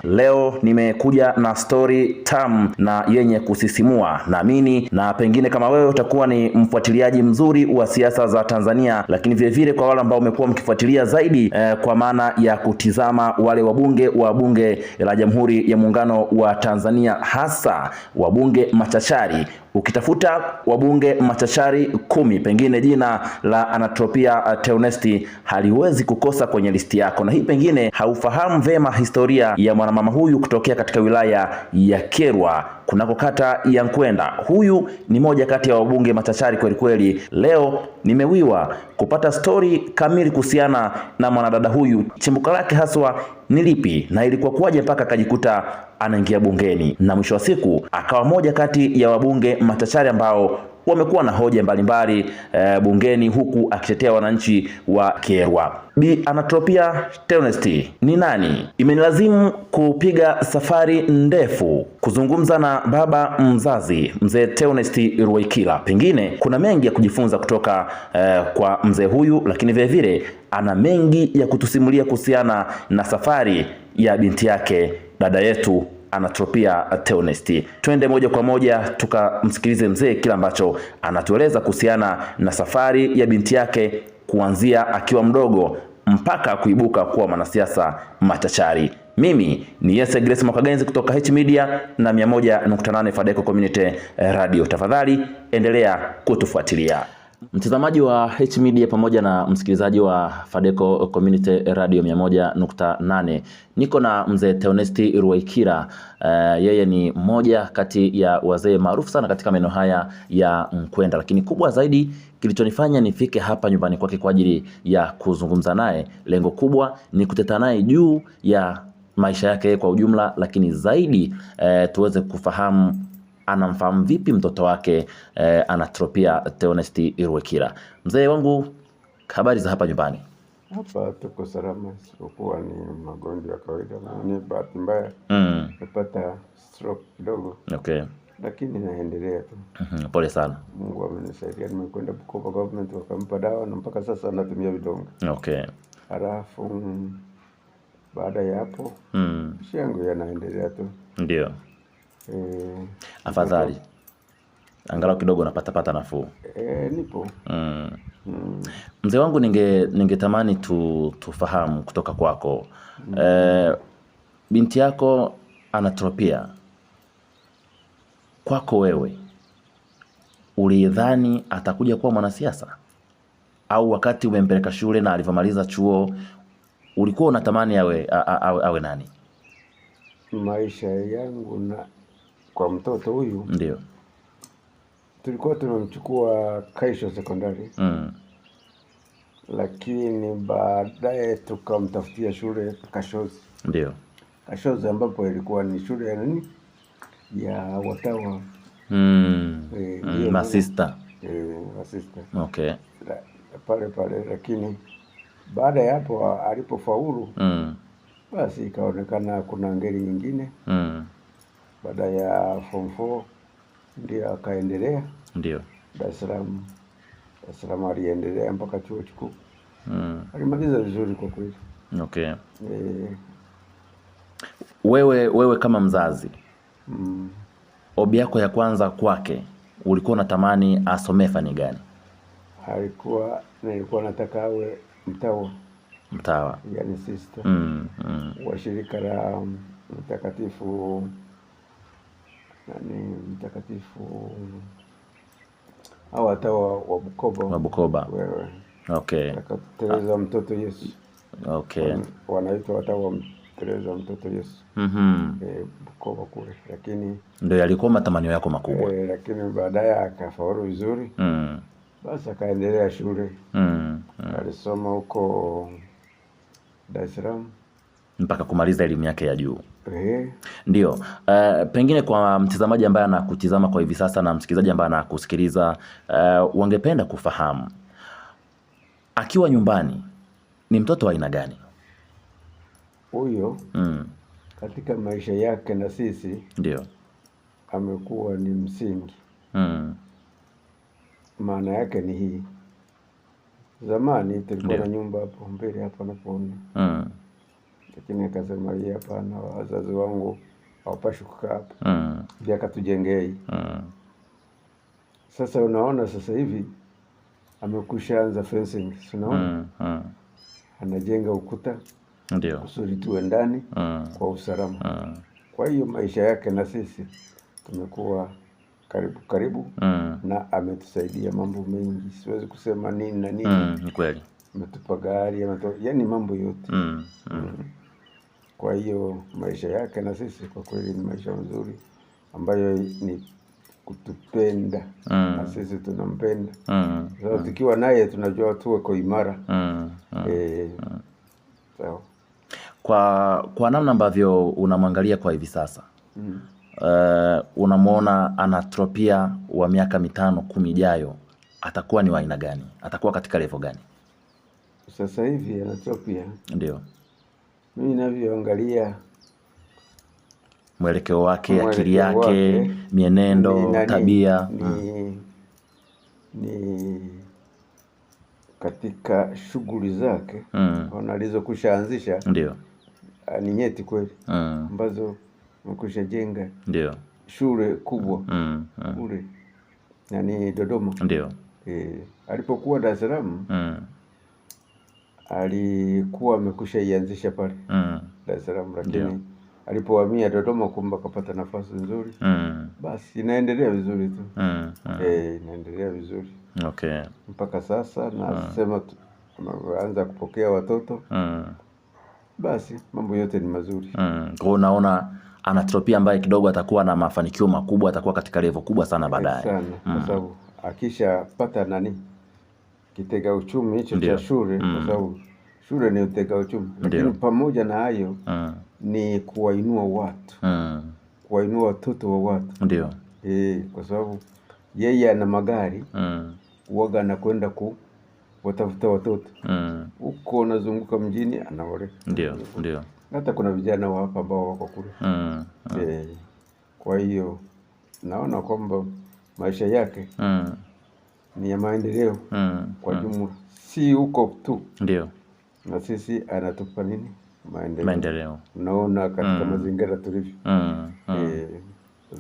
Leo nimekuja na story tamu na yenye kusisimua. Naamini na pengine kama wewe utakuwa ni mfuatiliaji mzuri wa siasa za Tanzania, lakini vile vile kwa wale ambao umekuwa mkifuatilia zaidi kwa maana ya kutizama wale wabunge wa bunge la Jamhuri ya Muungano wa Tanzania, hasa wabunge machachari. Ukitafuta wabunge machachari 10, pengine jina la Anatropia Theonesti haliwezi kukosa kwenye listi yako. Na hii pengine haufahamu vema historia ya mwanamama huyu kutokea katika wilaya ya Kyerwa kunako kata ya Nkwenda. Huyu ni moja kati ya wabunge machachari kweli kweli. Leo nimewiwa kupata story kamili kuhusiana na mwanadada huyu, chimbuko lake haswa ni lipi na ilikuwa kuwaje mpaka akajikuta anaingia bungeni, na mwisho wa siku akawa moja kati ya wabunge machachari ambao wamekuwa na hoja mbalimbali bungeni, huku akitetea wananchi wa Kyerwa. Bi Anatropia Theonesti ni nani? Imenilazimu kupiga safari ndefu kuzungumza na baba mzazi mzee Theonesti Ruwaikira. Pengine kuna mengi ya kujifunza kutoka kwa mzee huyu, lakini vile vile ana mengi ya kutusimulia kuhusiana na safari ya binti yake dada yetu Anatropia Theonesti. Twende moja kwa moja tukamsikilize mzee kila ambacho anatueleza kuhusiana na safari ya binti yake kuanzia akiwa mdogo mpaka kuibuka kuwa mwanasiasa machachari. Mimi ni Yese Grace Mwakagenzi kutoka H Media na 101.8 Fadeco Community Radio. Tafadhali endelea kutufuatilia. Mtazamaji wa H Media pamoja na msikilizaji wa Fadeco Community Radio 101.8. Niko na mzee Theonesti Ruwaikira. Yeye ni mmoja kati ya wazee maarufu sana katika maeneo haya ya Nkwenda, lakini kubwa zaidi kilichonifanya nifike hapa nyumbani kwake kwa ajili ya kuzungumza naye, lengo kubwa ni kuteta naye juu ya maisha yake kwa ujumla, lakini zaidi tuweze kufahamu anamfahamu vipi mtoto wake Anatropia Theonesti Ruwaikira. Mzee wangu, habari za hapa nyumbani? Hapa tuko salama, isipokuwa ni magonjwa ya kawaida, na ni bahati mbaya nimepata stroke kidogo. Okay. Lakini naendelea tu. Pole sana. Mungu amenisaidia, nimekwenda Bukoba government wakampa dawa na mpaka sasa natumia vidonge. Okay. Halafu baada ya hapo yangu yanaendelea tu. Ndio. Afadhali angalau kidogo napata nafuu. Nipo. Mzee wangu, ningetamani tufahamu kutoka kwako binti yako Anatropia, kwako wewe ulidhani atakuja kuwa mwanasiasa, au wakati umempeleka shule na alivyomaliza chuo ulikuwa unatamani awe nani? Maisha yangu na kwa mtoto huyu ndio tulikuwa tunamchukua Kaisho Sekondari, lakini baadaye tukamtafutia shule Kashozi. Ndio Kashozi ambapo ilikuwa ni shule ya nani ya watawa masista. Masista. Okay. Pale, lakini baada ya hapo alipofaulu basi ikaonekana kuna ngeli nyingine. Baada ya form 4 ndio akaendelea. Ndio. Dar es Salaam aliendelea mpaka chuo kikuu. Alimaliza vizuri kwa kweli. Okay. Wewe kama mzazi, obi yako ya kwanza kwake ulikuwa unatamani asomee fani gani? Nilikuwa nataka awe mtawa, yani sister wa shirika la mtakatifu au watawa wa Bukoba. Wewe. Okay. Teresa mtoto Yesu. Okay. Wanaitwa watawa Teresa mtoto Yesu. Bukoba kule, lakini ndio yalikuwa matamanio yako makubwa. Lakini baadaye akafaulu vizuri. Basi akaendelea shule. Alisoma huko Dar es Salaam mpaka kumaliza elimu yake ya juu. Ndio. Pengine kwa mtazamaji ambaye anakutizama kwa hivi sasa na msikilizaji ambaye anakusikiliza, wangependa kufahamu akiwa nyumbani ni mtoto wa aina gani huyo? Katika maisha yake na sisi ndio amekuwa ni msingi. Maana yake ni hii: zamani tulikuwa na nyumba hapo mbele hapa napoona. lakini akasema yeye hapana, wazazi wangu hawapashi kukaa hapa. Ndiye akatujengea hii. Sasa unaona sasa hivi amekusha anza fencing, unaona? Anajenga ukuta ndio kusudi tuwe ndani kwa usalama. Kwa hiyo maisha yake na sisi tumekuwa karibu na ametusaidia mambo mengi, siwezi kusema nini na nini. Ni kweli. Ametupa gari, yani mambo yote. Kwa hiyo maisha yake na sisi kwa kweli ni maisha mazuri ambayo ni kutupenda na sisi tunampenda. Sasa tukiwa naye tunajua tuwe kwa imara. So. Kwa namna ambavyo unamwangalia kwa hivi sasa, unamuona Anatropia wa miaka 5-10 ijayo atakuwa ni wa aina gani? Atakuwa katika level gani? Sasa hivi Anatropia, ndio mimi ninavyoangalia mwelekeo wake, akili yake, mienendo, tabia ni katika shughuli zake alizokushaanzisha, ndio ni nyeti kweli, ambazo amekusha jenga, ndio shule kubwa kule yani Dodoma. Ndio alipokuwa Dar es Salaam alikuwa amekusha ianzisha pale Dar es Salaam, lakini alipohamia Dodoma kumbe akapata nafasi nzuri. Basi inaendelea vizuri tu. Inaendelea vizuri. Okay. Mpaka sasa nasema ameanza kupokea watoto. Basi mambo yote ni mazuri. Kwa unaona Anatropia ambaye kidogo atakuwa na mafanikio makubwa, atakuwa katika level kubwa sana baadaye. Sana. Kwa sababu akishapata kitega uchumi hicho cha shule, kwa sababu shule ni utega uchumi. Lakini pamoja na hayo ni kuwainua watu. Kuwainua watoto wa watu. Ndio. Kwa sababu yeye ana magari, uwaga anakwenda watafuta watoto. Huko anazunguka mjini anaoleka. Ndio. Hata kuna vijana wa hapa ambao wako kule. Kwa hiyo naona kwamba maisha yake ni ya maendeleo kwa jumla, si huko tu. Ndio. Na sisi anatupa nini? Maendeleo. Unaona katika mazingira tulivyo.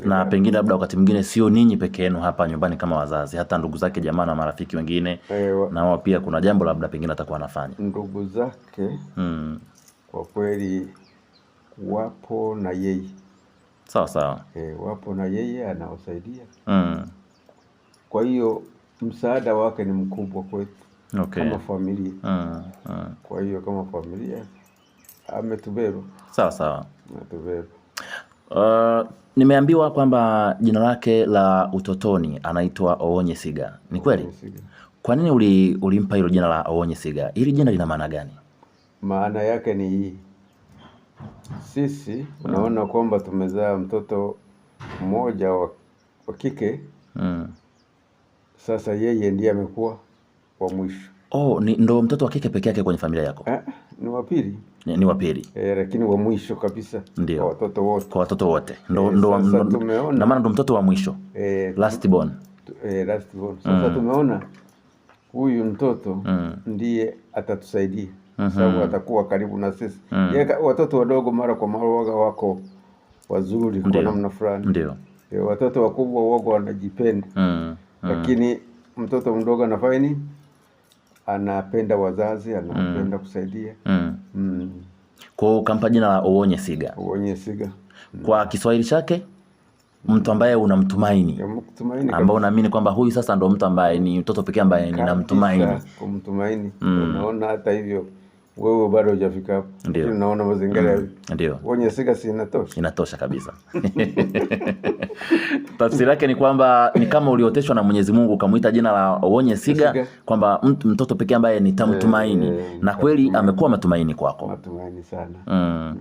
Na pengine labda wakati mwingine sio ninyi peke yenu hapa nyumbani kama wazazi, hata ndugu zake, jamaa na marafiki wengine na wao pia kuna jambo labda pengine atakuwa anafanya. Ndugu zake kwa kweli wapo na yeye. Sawa. Wapo na yeye, anawasaidia. Kwa hiyo msaada wake ni mkubwa kwetu. Okay. Kama familia. Kwa hiyo kama familia ametubeba. Sawa. Ametubeba. Nimeambiwa kwamba jina lake la utotoni anaitwa Owonyesiga. Ni kweli? Kwa nini ulimpa hilo jina la Owonyesiga? Hili jina lina maana gani? Maana yake ni hii. Sisi unaona kwamba tumezaa mtoto mmoja wa kike. Sasa yeye ndiye amekuwa wa mwisho. Ndo mtoto wa kike peke yake kwenye familia yako? Ni wa pili. Ni wa pili. Lakini wa mwisho kabisa. Ndio. Kwa watoto wote. Kwa watoto wote. Na maana ndo mtoto wa mwisho. Last born. Last born. Sasa tumeona huyu mtoto ndiye atatusaidia. Sababu atakuwa karibu na sisi. Watoto wadogo mara kwa mara wako wazuri kwa namna fulani. Ndio. Watoto wakubwa wako wanajipenda. Lakini mtoto mdogo anafanya nini? Anapenda wazazi, anapenda kusaidia. Kwa ukampa jina la Owonyesiga. Owonyesiga. Kwa Kiswahili chake mtu ambaye unamtumaini. Ambao unaamini kwamba huyu sasa ndo mtu ambaye ni mtoto pekee ambaye ninamtumaini. Kumtumaini. Unaona hata hivyo wewe bado hujafika hapo. Ndio. Unaona mazingira. Ndio. Owonyesiga si inatosha. Inatosha kabisa. Tafsiri yake ni kwamba ni kama ulioteshwa na Mwenyezi Mungu ukamuita jina la Owonyesiga, kwamba mtoto pekee ambaye nitamtumaini. Na kweli amekuwa matumaini kwako. Matumaini sana.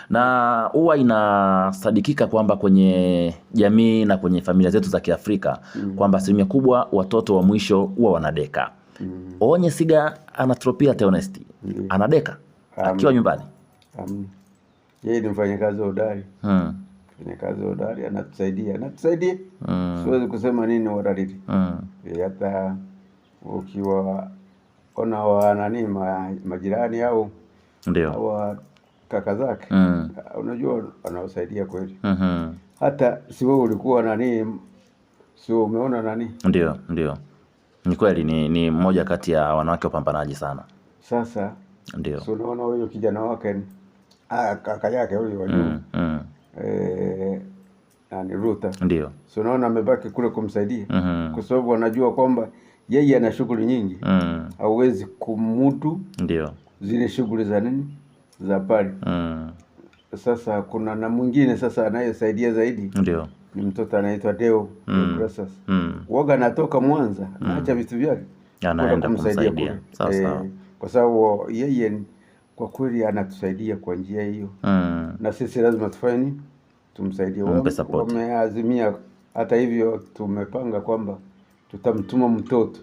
Na huwa inasadikika kwamba kwenye jamii na kwenye familia zetu za Kiafrika kwamba asilimia kubwa watoto wa mwisho huwa wanadeka. Owonyesiga Anatropia Theonest anadeka akiwa nyumbani. Yeye ni mfanyakazi hodari. Mfanyakazi hodari, anatusaidia. Siwezi kusema nini wararidi. Hata ukiwa ona majirani au kaka zake unajua anawasaidia kweli. Hata si wewe ulikuwa nani, sio umeona nani? Ndio. Ni kweli ni mmoja kati ya wanawake wapambanaji sana. Sasa ndio. So unaona huyo kijana wake kaka yake huyo wa juu nani Ruta. Ndio. So unaona amebaki kule kumsaidia kwa sababu anajua kwamba yeye ana shughuli nyingi. Hauwezi kumudu ndio zile shughuli za nini za pale. Sasa kuna na mwingine sasa anayesaidia zaidi. Ndio. Ni mtoto anaitwa Deo Deogratias. Waga anatoka Mwanza, anaacha vitu vyake anaenda kumsaidia. Sawa. Kwa sababu yeye kwa kweli anatusaidia kwa njia hiyo. Na sisi lazima tufanye nini? Tumsaidie. Wameazimia hata hivyo tumepanga kwamba tutamtuma mtoto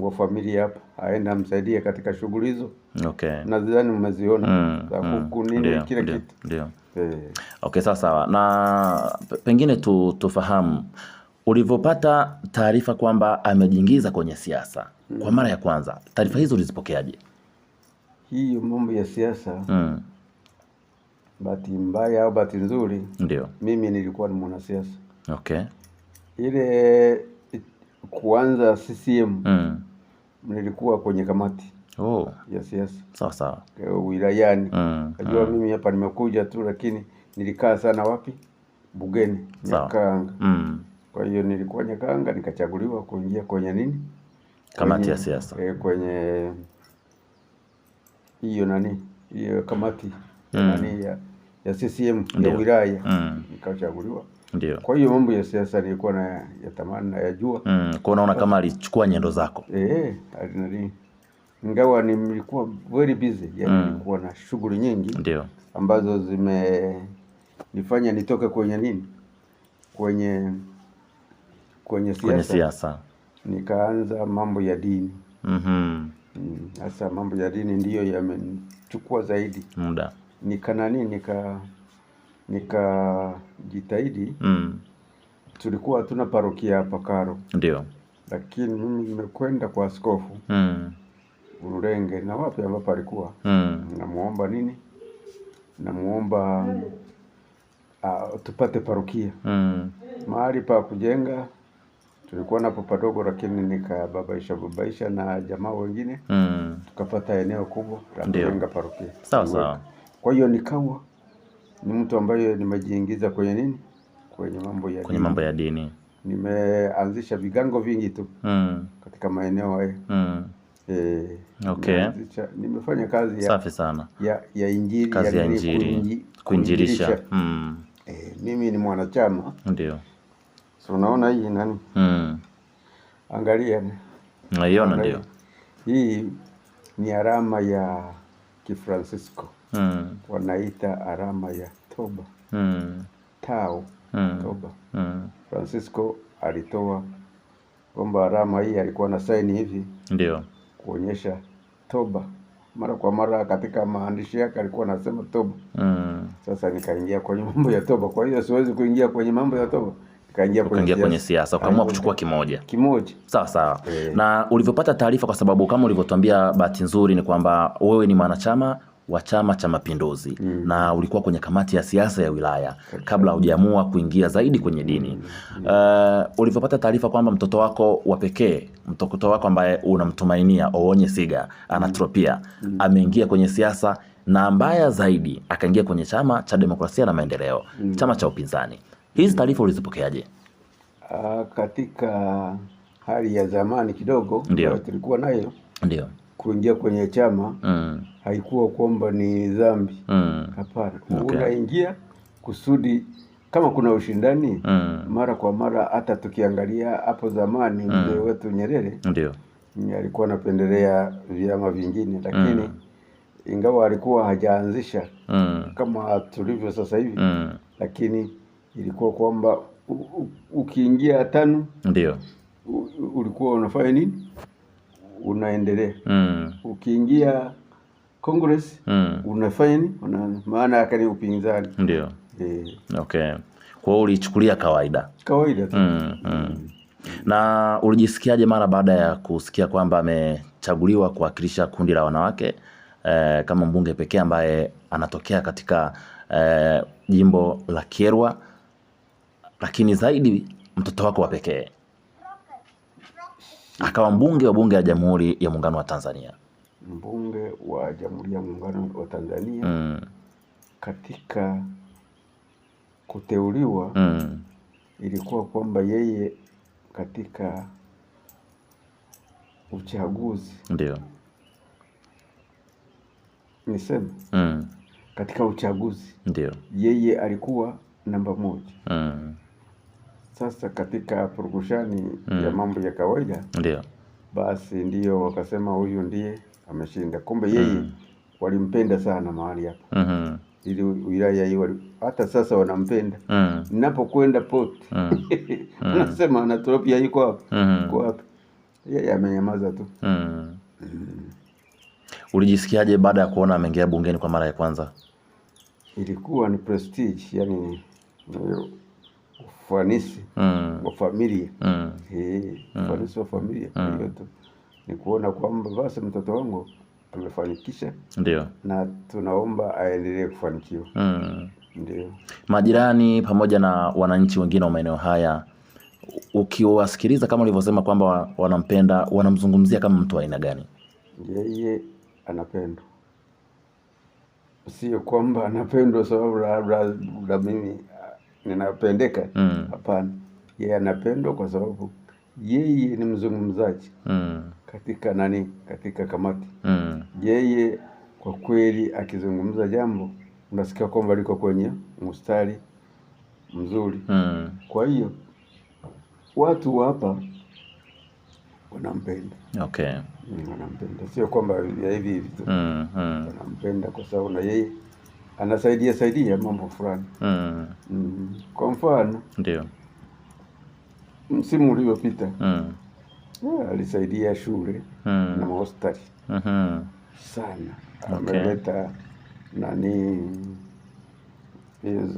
wa familia hapa aende amsaidie katika shughuli hizo. Nadhani umeziona za kuku nini kila kitu. Ndio. Okay, sawa. Na pengine tufahamu ulivyopata taarifa kwamba amejiingiza kwenye siasa kwa mara ya kwanza, taarifa hizo ulizipokeaje? Hiyo mambo ya siasa bahati mbaya au bahati nzuri, ndio mimi nilikuwa ni mwanasiasa. Ile kuanza CCM nilikuwa kwenye kamati ya siasa. Sawa. Wilayani. Najua mimi hapa nimekuja tu, lakini nilikaa sana wapi? Bugeni, Nyakanga. Kwa hiyo nilikuwa Nyakanga, nikachaguliwa kuingia kwenye nini? Kamati ya siasa. Kwenye hiyo nani? Hiyo kamati nani ya CCM ya wilaya. Nikachaguliwa. Ndio. Kwa hiyo mambo ya siasa nilikuwa na yatamani na yajua. Kwa unaona kama alichukua nyendo zako. Nani? Ingawa nilikuwa very busy, yani nilikuwa na shughuli nyingi. Ndio. Ambazo zimenifanya nitoke kwenye nini? Kwenye siasa. Nikaanza mambo ya dini. Sasa mambo ya dini ndiyo yamenichukua zaidi muda. Nikajitahidi. Tulikuwa hatuna parokia hapa Karo. Ndio. Lakini mimi nimekwenda kwa askofu Ururenge na wapi ambapo alikuwa. Namuomba nini? Namuomba tupate parokia. Mahali pa kujenga tulikuwa napo padogo, lakini nikababaisha na jamaa wengine tukapata eneo kubwa la kujenga parokia. Sawa. Kwa hiyo nikawa ni mtu ambaye nimejiingiza kwenye nini? Kwenye mambo ya dini. Nimeanzisha vigango vingi tu katika maeneo hayo. Nimefanya kazi safi sana ya injili, kazi ya injili, kuinjilisha. Mimi ni mwanachama. Ndio. So unaona hii nani? Angalia. Naiona ndio. Hii ni alama ya Kifransisko. Wanaita alama ya toba. Tao. Toba. Francisco alitoa kwamba alama hii alikuwa na saini hivi. Ndio. Kuonyesha toba. Mara kwa mara katika maandishi yake alikuwa anasema toba. Sasa nikaingia kwenye mambo ya toba. Kwa hiyo siwezi kuingia kwenye mambo ya toba. Nikaingia kwenye siasa. Ukaamua kuchukua kimoja. Sawa. Na ulivyopata taarifa, kwa sababu kama ulivyotuambia, bahati nzuri ni kwamba wewe ni mwanachama wa Chama cha Mapinduzi na ulikuwa kwenye kamati ya siasa ya wilaya kabla hujaamua kuingia zaidi kwenye dini. Ulivyopata taarifa kwamba mtoto wako wa pekee, mtoto wako ambaye unamtumainia, Oonye Siga Anatropia, ameingia kwenye siasa, na mbaya zaidi akaingia kwenye Chama cha Demokrasia na Maendeleo, chama cha upinzani, hizi taarifa ulizipokeaje? Katika hali ya zamani kidogo tulikuwa nayo. Ndio. Kuingia kwenye chama haikuwa kwamba ni dhambi. Hapana. Unaingia kusudi kama kuna ushindani. Mara kwa mara, hata tukiangalia hapo zamani mzee wetu Nyerere ndio alikuwa anapendelea vyama vingine, lakini ingawa alikuwa hajaanzisha kama tulivyo sasa hivi, lakini ilikuwa kwamba ukiingia TANU ndio ulikuwa unafanya nini? Unaendelea. Ukiingia Congress unafanya nini? Maana yake ni upinzani. Ndio. Kwa hiyo ulichukulia kawaida tu. Na ulijisikiaje mara baada ya kusikia kwamba amechaguliwa kuwakilisha kundi la wanawake kama mbunge pekee ambaye anatokea katika jimbo la Kyerwa, lakini zaidi mtoto wako wa pekee akawa mbunge wa bunge la Jamhuri ya Muungano wa Tanzania. Mbunge wa Jamhuri ya Muungano wa Tanzania. Katika kuteuliwa ilikuwa kwamba yeye katika uchaguzi, ndio niseme katika uchaguzi ndio yeye alikuwa namba 1. Sasa katika purukushani ya mambo ya kawaida, ndio basi ndio wakasema huyu ndiye ameshinda. Kumbe yeye walimpenda sana mahali hapo. Ili wilaya hiyo hata sasa wanampenda. Ninapokwenda pote nasema Anatropia yuko hapo. Kwa hapo yeye amenyamaza tu. Ulijisikiaje baada ya kuona ameingia bungeni kwa mara ya kwanza? Ilikuwa ni prestige, yani ufanisi wa familia. Ufanisi wa familia. Hiyo tu ni kuona kwamba basi mtoto wangu amefanikisha, ndio, na tunaomba aendelee kufanikiwa. Ndio. Majirani pamoja na wananchi wengine wa maeneo haya, ukiwasikiliza kama ulivyosema kwamba wanampenda, wanamzungumzia kama mtu wa aina gani? Yeye anapendwa, sio kwamba anapendwa sababu la mimi ninapendeka. Hapana, yeye anapendwa kwa sababu yeye ni mzungumzaji katika kamati. Yeye kwa kweli akizungumza jambo unasikia kwamba liko kwenye mstari mzuri. Kwa hiyo watu hapa wanampenda. Okay. Wanampenda, sio kwamba ya hivi tu. Wanampenda kwa sababu na yeye anasaidia mambo fulani. Kwa mfano, ndio, msimu uliopita alisaidia shule na hospitali sana. Ameleta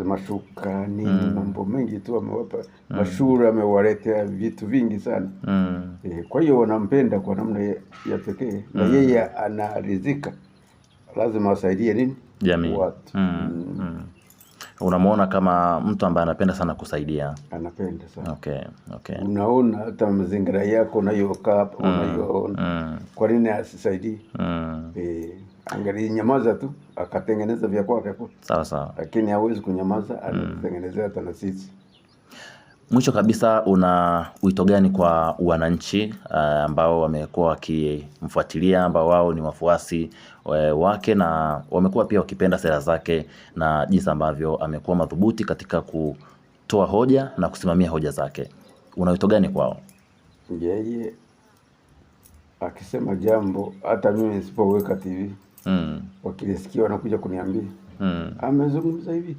mashuka mambo mengi tu amewapa mashule, amewaletea vitu vingi sana. Kwa hiyo wanampenda kwa namna ya pekee, na yeye anaridhika, lazima asaidie jamii, watu. Unamuona kama mtu ambaye anapenda sana kusaidia. Anapenda sana. Okay. Unaona hata mazingira yako unayokaa hapo unayoona. Kwa nini asisaidie? Angalinyamaza tu akatengeneza vya kwake hapo. Sawa. Lakini hawezi kunyamaza, anatengenezea hata na sisi. Mwisho kabisa, una wito gani kwa wananchi ambao wamekuwa wakimfuatilia, ambao wao ni wafuasi wake na wamekuwa pia wakipenda sera zake na jinsi ambavyo amekuwa madhubuti katika kutoa hoja na kusimamia hoja zake? Una wito gani kwao? Yeye akisema jambo, hata mimi nisipoweka TV wakilisikia wanakuja kuniambia amezungumza hivi.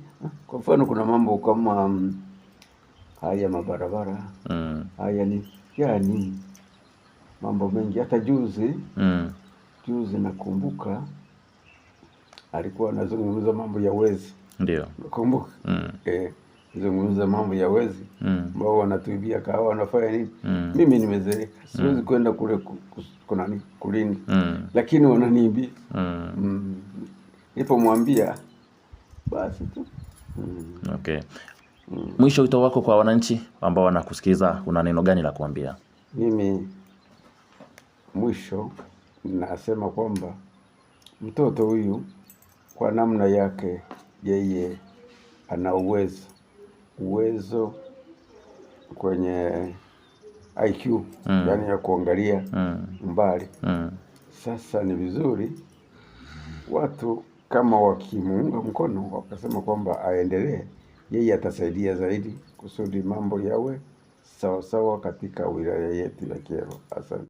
Kwa mfano kuna mambo kama haya mabarabara, haya ni mambo mengi. Hata juzi nakumbuka alikuwa anazungumza mambo ya wezi. Ndio. Nakumbuka. Zungumza mambo ya wezi ambao wanatuibia kahawa, wanafanya nini. Mimi nimezeeka, siwezi kwenda kule kulini, lakini wananiibia. Nilipomwambia basi tu. Okay. Mwisho, wito wako kwa wananchi ambao wanakusikiza, una neno gani la kuambia? Mimi mwisho nasema kwamba mtoto huyu kwa namna yake yeye ana uwezo kwenye IQ, yani ya kuangalia mbali. Sasa ni vizuri watu kama wakimuunga mkono, wakasema kwamba aendelee, yeye atasaidia zaidi kusudi mambo yawe sawa katika wilaya yetu ya Kyerwa. Asante.